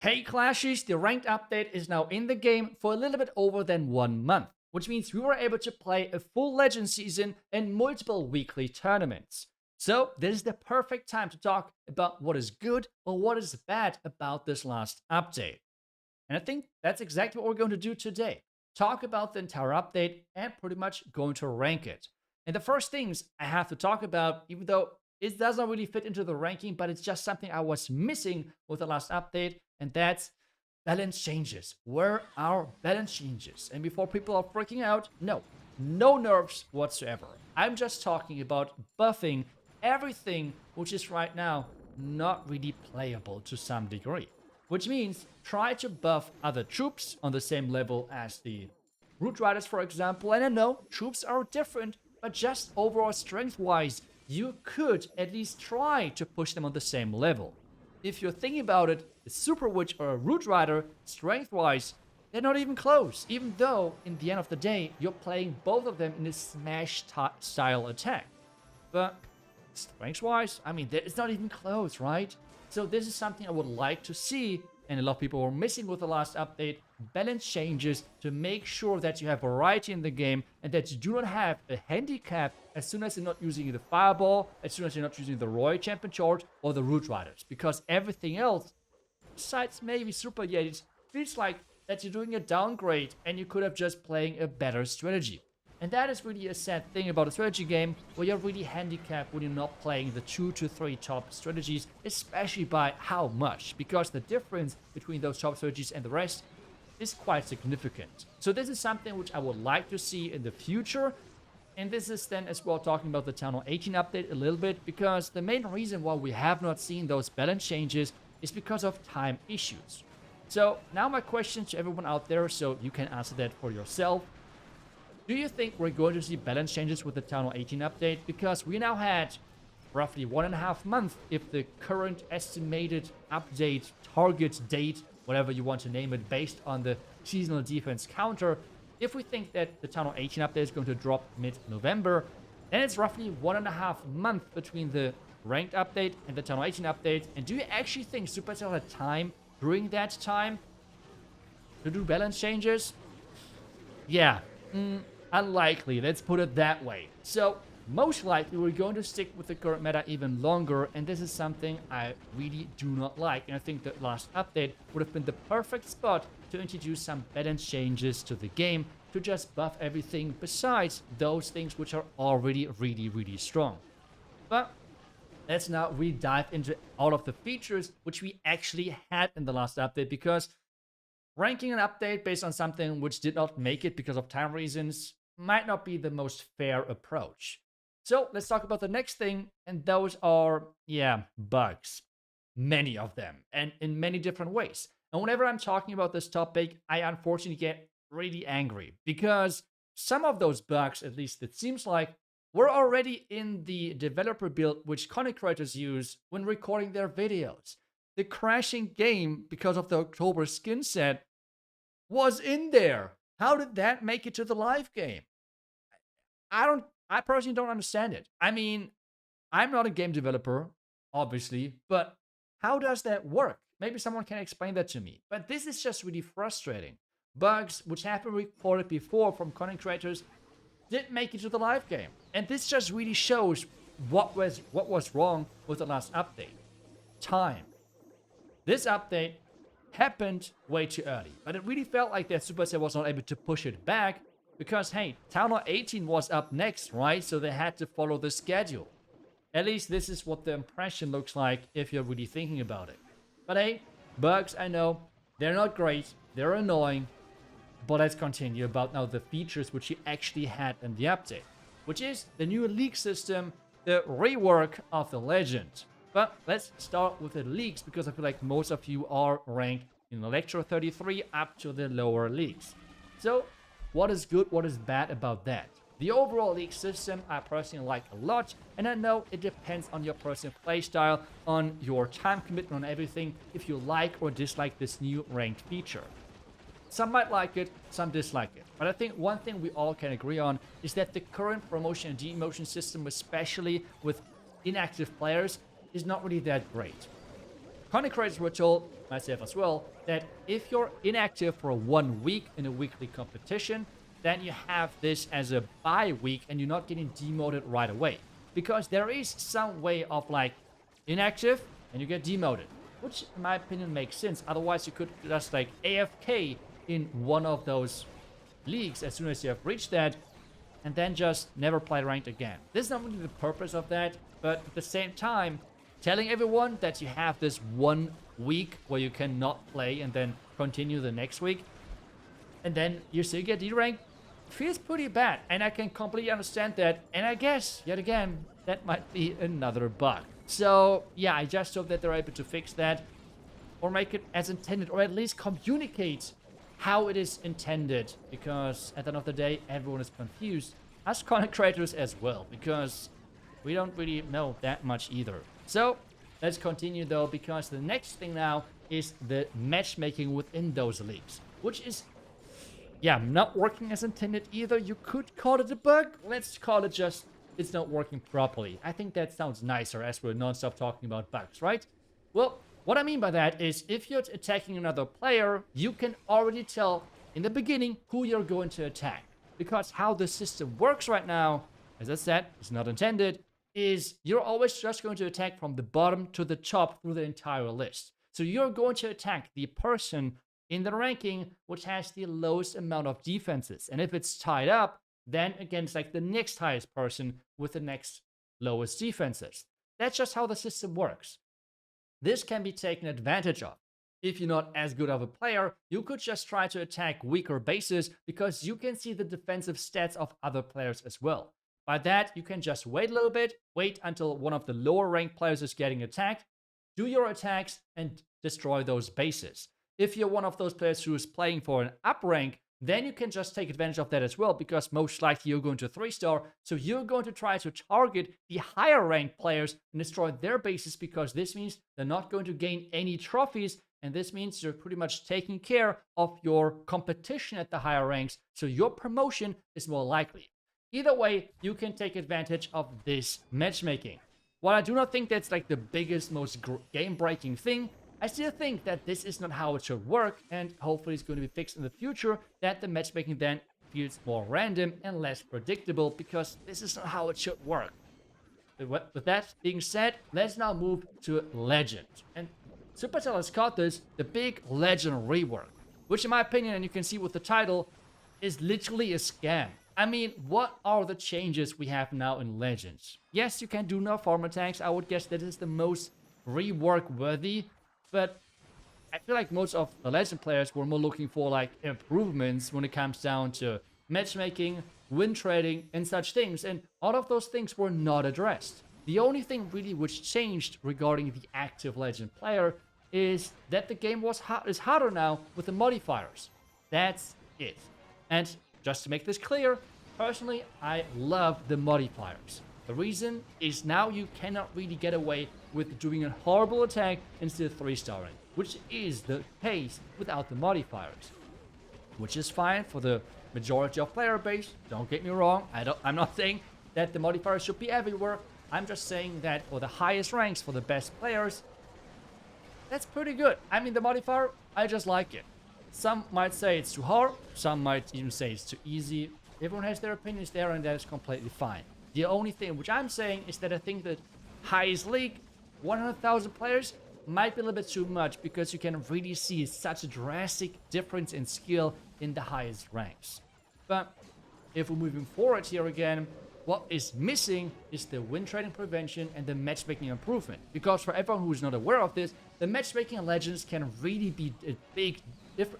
Hey Clashies, the ranked update is now in the game for a little bit over than 1 month, which means we were able to play a full Legend season and multiple weekly tournaments. So this is the perfect time to talk about what is good or what is bad about this last update. And I think that's exactly what we're going to do today. Talk about the entire update and pretty much going to rank it. And the first things I have to talk about, even though it doesn't really fit into the ranking, but it's just something I was missing with the last update, and that's balance changes. Where are balance changes? And before people are freaking out, no nerfs whatsoever. I'm just talking about buffing everything which is right now not really playable to some degree. Which means try to buff other troops on the same level as the Root Riders, for example. And I know troops are different, but just overall strength-wise, you could at least try to push them on the same level. If you're thinking about it, a Super Witch or a Root Rider, strength-wise, they're not even close. Even though, in the end of the day, you're playing both of them in a Smash-style attack. But strength-wise, I mean, it's not even close, right? So this is something I would like to see, and a lot of people were missing with the last update, balance changes to make sure that you have variety in the game and that you do not have a handicap as soon as you're not using the Fireball, as soon as you're not using the Royal Champion Charge or the Root Riders. Because everything else, besides maybe Super Yetis, feels like that you're doing a downgrade and you could have just playing a better strategy. And that is really a sad thing about a strategy game, where you're really handicapped when you're not playing the 2 to 3 top strategies, especially by how much, because the difference between those top strategies and the rest is quite significant. So this is something which I would like to see in the future, and this is then as well talking about the Town Hall 18 update a little bit, because the main reason why we have not seen those balance changes is because of time issues. So now my question to everyone out there, so you can answer that for yourself. Do you think we're going to see balance changes with the Town Hall 18 update? Because we now had roughly 1.5 months if the current estimated update target date, whatever you want to name it, based on the seasonal defense counter. If we think that the Town Hall 18 update is going to drop mid-November, then it's roughly 1.5 months between the ranked update and the Town Hall 18 update. And do you actually think Supercell had time during that time to do balance changes? Yeah. Unlikely, let's put it that way. So, most likely we're going to stick with the current meta even longer, and this is something I really do not like. And I think the last update would have been the perfect spot to introduce some balance changes to the game, to just buff everything besides those things which are already really strong. But let's now really dive into all of the features which we actually had in the last update, because ranking an update based on something which did not make it because of time reasons might not be the most fair approach. So let's talk about the next thing, and those are, bugs. Many of them, and in many different ways. And whenever I'm talking about this topic, I unfortunately get really angry, because some of those bugs, at least it seems like, were already in the developer build which content creators use when recording their videos. The crashing game because of the October skin set was in there. How did that make it to the live game? I personally don't understand it. I mean, I'm not a game developer, obviously, but how does that work? Maybe someone can explain that to me. But this is just really frustrating. Bugs which have been reported before from content creators didn't make it to the live game. And this just really shows what was wrong with the last update. Time. This update happened way too early, but it really felt like that Supercell was not able to push it back, because hey, Town Hall 18 was up next, right? So they had to follow the schedule. At least this is what the impression looks like if you're really thinking about it. But hey, bugs, I know, they're not great, they're annoying, but let's continue about now the features which you actually had in the update, which is the new league system, the rework of the Legend. But let's start with the leagues, because I feel like most of you are ranked in Electro 33 up to the lower leagues. So, what is good, what is bad about that? The overall league system I personally like a lot, and I know it depends on your personal playstyle, on your time commitment, on everything, if you like or dislike this new ranked feature. Some might like it, some dislike it. But I think one thing we all can agree on is that the current promotion and demotion system, especially with inactive players, is not really that great. content creators were told, myself as well, that if you're inactive for 1 week in a weekly competition, then you have this as a bye week and you're not getting demoted right away. Because there is some way of like inactive and you get demoted, which in my opinion makes sense. Otherwise you could just like AFK in one of those leagues as soon as you have reached that and then just never play ranked again. This is not really the purpose of that, but at the same time, telling everyone that you have this 1 week where you cannot play and then continue the next week, and then you still get D-ranked, feels pretty bad. And I can completely understand that. And I guess, yet again, that might be another bug. So, yeah, I just hope that they're able to fix that or make it as intended, or at least communicate how it is intended. Because at the end of the day, everyone is confused. Us content creators as well, because we don't really know that much either. So, let's continue though, because the next thing now is the matchmaking within those leagues, which is, yeah, not working as intended either. You could call it a bug. Let's call it just, it's not working properly. I think that sounds nicer as we're non-stop talking about bugs, right? Well, what I mean by that is if you're attacking another player, you can already tell in the beginning who you're going to attack. Because how the system works right now, as I said, it's not intended, is you're always just going to attack from the bottom to the top through the entire list. So you're going to attack the person in the ranking which has the lowest amount of defenses. And if it's tied up, then against like the next highest person with the next lowest defenses. That's just how the system works. This can be taken advantage of. If you're not as good of a player, you could just try to attack weaker bases because you can see the defensive stats of other players as well. By that, you can just wait a little bit, wait until one of the lower ranked players is getting attacked, do your attacks, and destroy those bases. If you're one of those players who is playing for an up rank, then you can just take advantage of that as well, because most likely you're going to 3-star, so you're going to try to target the higher ranked players and destroy their bases, because this means they're not going to gain any trophies, and this means you're pretty much taking care of your competition at the higher ranks, so your promotion is more likely. Either way, you can take advantage of this matchmaking. While I do not think that's like the biggest, most game-breaking thing, I still think that this is not how it should work, and hopefully it's going to be fixed in the future, that the matchmaking then feels more random and less predictable, because this is not how it should work. With that being said, let's now move to Legend. And Supercell has called this the big Legend rework, which in my opinion, and you can see with the title, is literally a scam. I mean, what are the changes we have now in Legends? Yes, you can do no farm attacks. I would guess that is the most rework worthy, but I feel like most of the Legend players were more looking for like improvements when it comes down to matchmaking, win trading, and such things, and all of those things were not addressed. The only thing really which changed regarding the active Legend player is that the game is harder now with the modifiers. That's it. And just to make this clear, personally, I love the modifiers. The reason is now you cannot really get away with doing a horrible attack instead of 3-starring, which is the case without the modifiers. Which is fine for the majority of player base, don't get me wrong, I'm not saying that the modifiers should be everywhere, I'm just saying that for the highest ranks, for the best players, that's pretty good. I mean, the modifier, I just like it. Some might say it's too hard, some might even say it's too easy. Everyone has their opinions there, and that is completely fine. The only thing which I'm saying is that I think that highest league, 100,000 players, might be a little bit too much, because you can really see such a drastic difference in skill in the highest ranks. But if we're moving forward here again, what is missing is the win trading prevention and the matchmaking improvement. Because for everyone who's not aware of this, the matchmaking in Legends can really be a big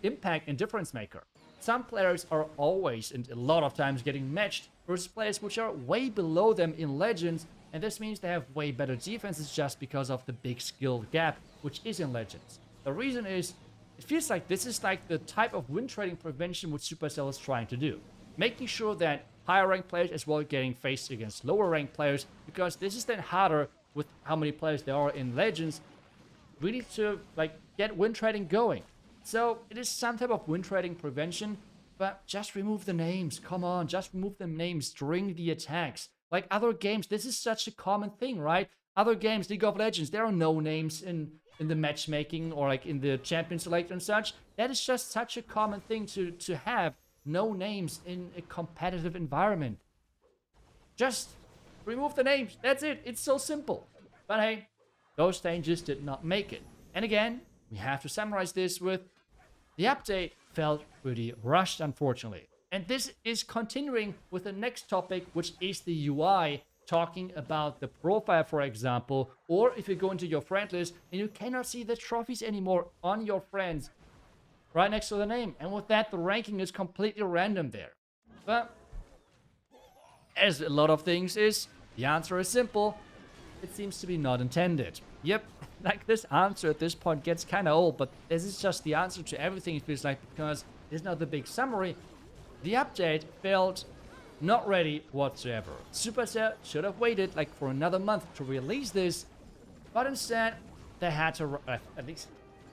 impact and difference maker. Some players are always and a lot of times getting matched versus players which are way below them in Legends, and this means they have way better defenses just because of the big skill gap which is in Legends. The reason is, it feels like this is like the type of win trading prevention which Supercell is trying to do. Making sure that higher ranked players as well getting faced against lower ranked players, because this is then harder with how many players there are in Legends, really to like get win trading going. So it is some type of win trading prevention, but just remove the names. Come on, just remove the names during the attacks. Like other games, this is such a common thing, right? Other games, League of Legends, there are no names in in the matchmaking or like in the champion select and such. That is just such a common thing to have no names in a competitive environment. Just remove the names. That's it. It's so simple. But hey, those changes did not make it. And again, we have to summarize this with the update felt pretty rushed, unfortunately. And this is continuing with the next topic, which is the UI, talking about the profile, for example, or if you go into your friend list and you cannot see the trophies anymore on your friends right next to the name. And with that, the ranking is completely random there. But as a lot of things is, the answer is simple. It seems to be not intended. Yep, like this answer at this point gets kind of old, but this is just the answer to everything, it feels like, because it's not the big summary. The update felt not ready whatsoever. Supercell should have waited like for another month to release this, but instead they had to, at least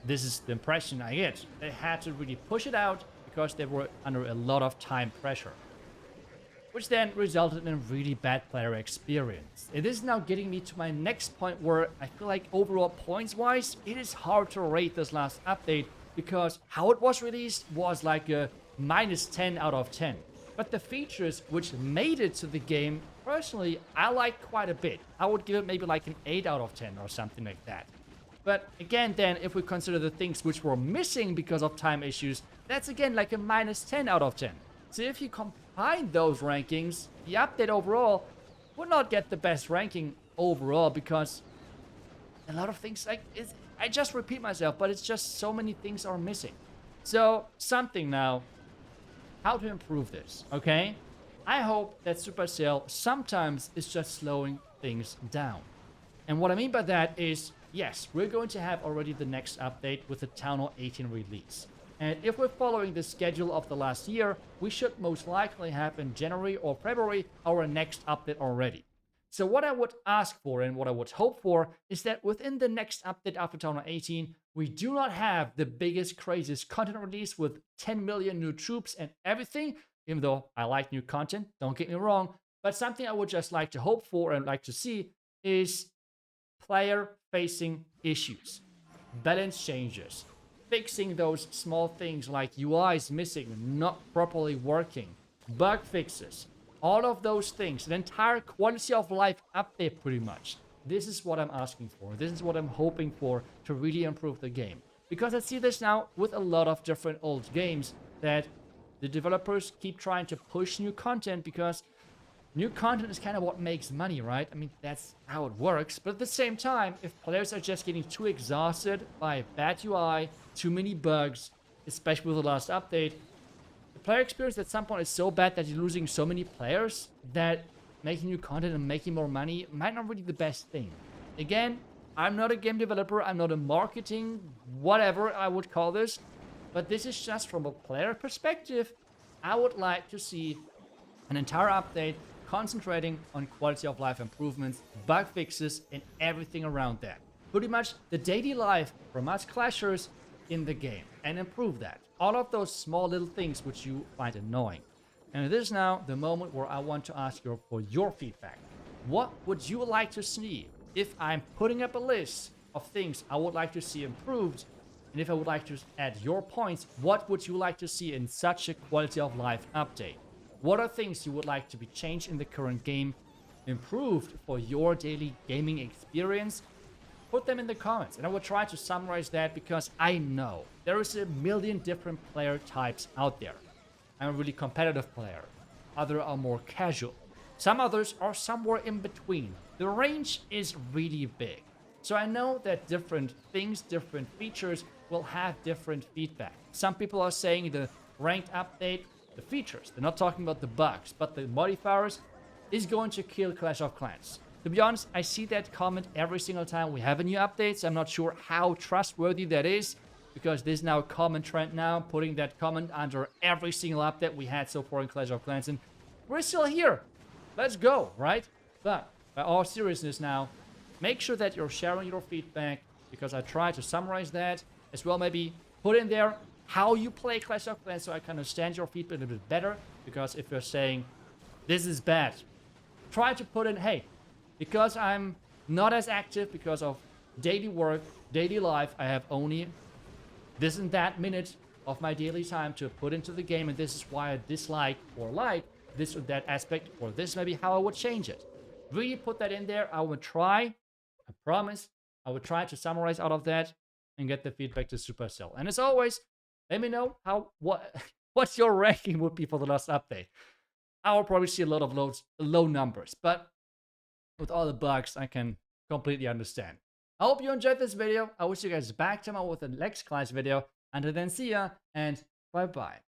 this is the impression I get, they had to really push it out because they were under a lot of time pressure, which then resulted in a really bad player experience. It is now getting me to my next point where I feel like overall points-wise, it is hard to rate this last update because how it was released was like a -10 out of 10. But the features which made it to the game, personally, I like quite a bit. I would give it maybe like an 8 out of 10 or something like that. But again, then, if we consider the things which were missing because of time issues, that's again like a -10 out of 10. So if you combine those rankings, the update overall would not get the best ranking overall because a lot of things, like, I just repeat myself, but it's just so many things are missing. So, something now, how to improve this, okay? I hope that Supercell sometimes is just slowing things down. And what I mean by that is, yes, we're going to have already the next update with the Town Hall 18 release. And if we're following the schedule of the last year, we should most likely have in January or February our next update already. So what I would ask for and what I would hope for is that within the next update after Town Hall 18, we do not have the biggest, craziest content release with 10 million new troops and everything, even though I like new content, don't get me wrong. But something I would just like to hope for and like to see is player-facing issues, balance changes, fixing those small things like UIs missing, not properly working, bug fixes, all of those things, an entire quality of life update pretty much. This is what I'm asking for. This is what I'm hoping for to really improve the game. Because I see this now with a lot of different old games that the developers keep trying to push new content because new content is kind of what makes money, right? I mean, that's how it works. But at the same time, if players are just getting too exhausted by bad UI, too many bugs, especially with the last update, the player experience at some point is so bad that you're losing so many players that making new content and making more money might not really be the best thing. Again, I'm not a game developer, I'm not a marketing, whatever I would call this, but this is just from a player perspective. I would like to see an entire update concentrating on quality of life improvements, bug fixes, and everything around that. Pretty much the daily life from us clashers in the game, and improve that. All of those small little things which you find annoying. And it is now the moment where I want to ask you for your feedback. What would you like to see if I'm putting up a list of things I would like to see improved? And if I would like to add your points, what would you like to see in such a quality of life update? What are things you would like to be changed in the current game, improved for your daily gaming experience? Put them in the comments, and I will try to summarize that because I know there is a million different player types out there. I'm a really competitive player. Others are more casual. Some others are somewhere in between. The range is really big. So I know that different things, different features will have different feedback. Some people are saying the ranked update, the features, they're not talking about the bugs, but the modifiers is going to kill Clash of Clans. To be honest, I see that comment every single time we have a new update, so I'm not sure how trustworthy that is, because there's now a common trend now, putting that comment under every single update we had so far in Clash of Clans, and we're still here. Let's go, right? But, by all seriousness now, make sure that you're sharing your feedback, because I try to summarize that, as well maybe put in there how you play Clash of Clans so I can understand your feedback a little bit better, because if you're saying, this is bad, try to put in, hey, because I'm not as active because of daily work, daily life, I have only this and that minute of my daily time to put into the game, and this is why I dislike or like this or that aspect, or this may be how I would change it. Really put that in there. I would try, I promise, I would try to summarize out of that and get the feedback to Supercell. And as always, let me know what your ranking would be for the last update. I will probably see a lot of low numbers, but with all the bugs, I can completely understand. I hope you enjoyed this video. I wish you guys back tomorrow with the next class video. Until then, see ya and bye bye.